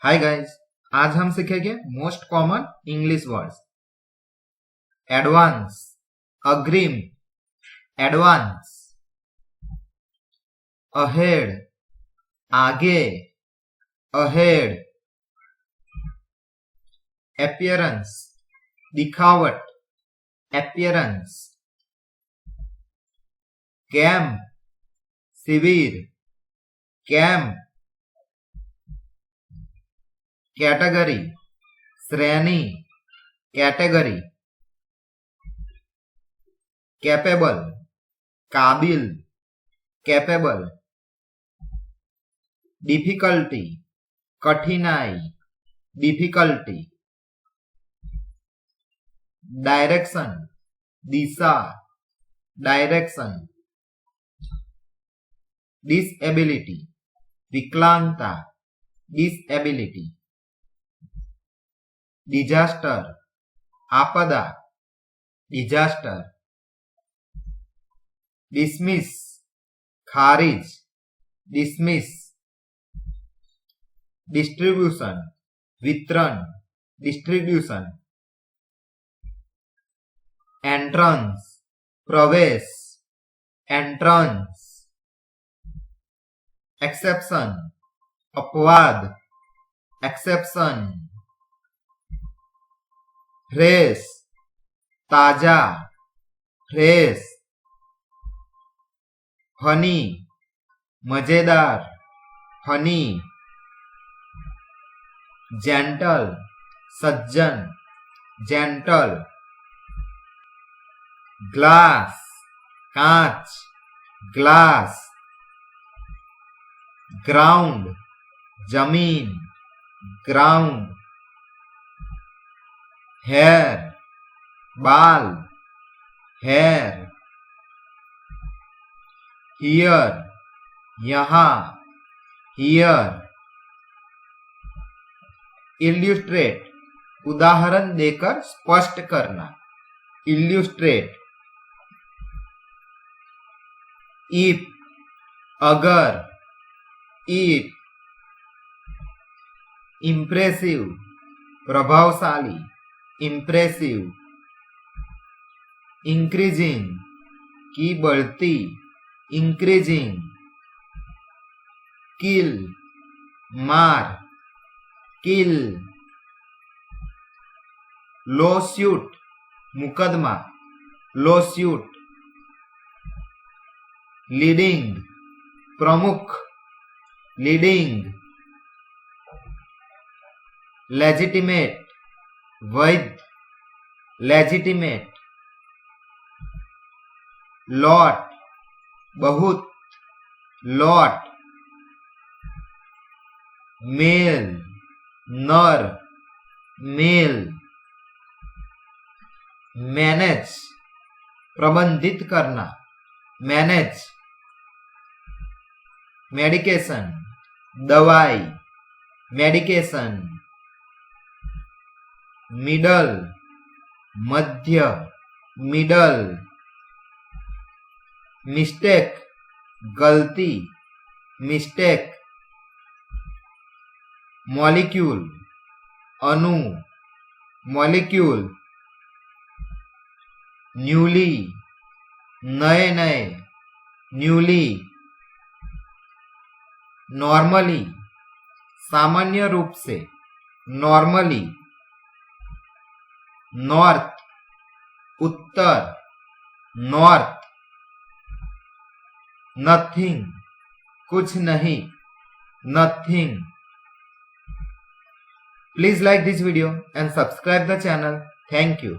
Hi guys, आज हम सीखेंगे most common English words. Advance, अग्रिम, एडवांस, अहेड, आगे, अहेड, अपीयरेंस, दिखावट, अपीयरेंस, कैंप, शिविर, कैंप, कैटेगरी, श्रेणी, कैटेगरी, कैपेबल, काबिल, कैपेबल, डिफिकल्टी, कठिनाई, डिफिकल्टी, डायरेक्शन, दिशा, डायरेक्शन, डिसएबिलिटी, विकलांगता, डिसएबिलिटी, डिजास्टर, आपदा, डिजास्टर, डिसमिस, खारिज, डिसमिस, डिस्ट्रीब्यूशन, वितरण, डिस्ट्रीब्यूशन, एंट्रेंस, प्रवेश, एंट्रेंस, एक्सेप्शन, अपवाद, एक्सेप्शन, फ्रेश, ताजा, फ्रेश, फनी, मजेदार, फनी, जेंटल, सज्जन, जेंटल, ग्लास, कांच, ग्लास, ग्राउंड, जमीन, ग्राउंड, हेयर, बाल, हेयर, हियर, यहाँ, हियर, इल्यूस्ट्रेट, उदाहरण देकर स्पष्ट करना, इल्यूस्ट्रेट, इफ, अगर, इफ, इम्प्रेसिव, प्रभावशाली, इम्प्रेसिव, इंक्रीजिंग, की बढ़ती, इंक्रीजिंग, किल, मार, किल, लॉसूट, मुकदमा, लॉसूट, लीडिंग, प्रमुख, लीडिंग, लेजिटिमेट, वैध, लेजिटिमेट, लॉट, बहुत, लॉट, मेल, नर, मेल, मैनेज, प्रबंधित करना, मैनेज, मेडिकेशन, दवाई, मेडिकेशन, मिडल, मध्य, मिडल, मिस्टेक, गलती, मिस्टेक, मॉलिक्यूल, अणु, मॉलिक्यूल, न्यूली, नए नए, न्यूली, नॉर्मली, सामान्य रूप से, नॉर्मली, नॉर्थ, उत्तर, नॉर्थ, नथिंग, कुछ नहीं, nothing. Please like this video and subscribe the channel. Thank you.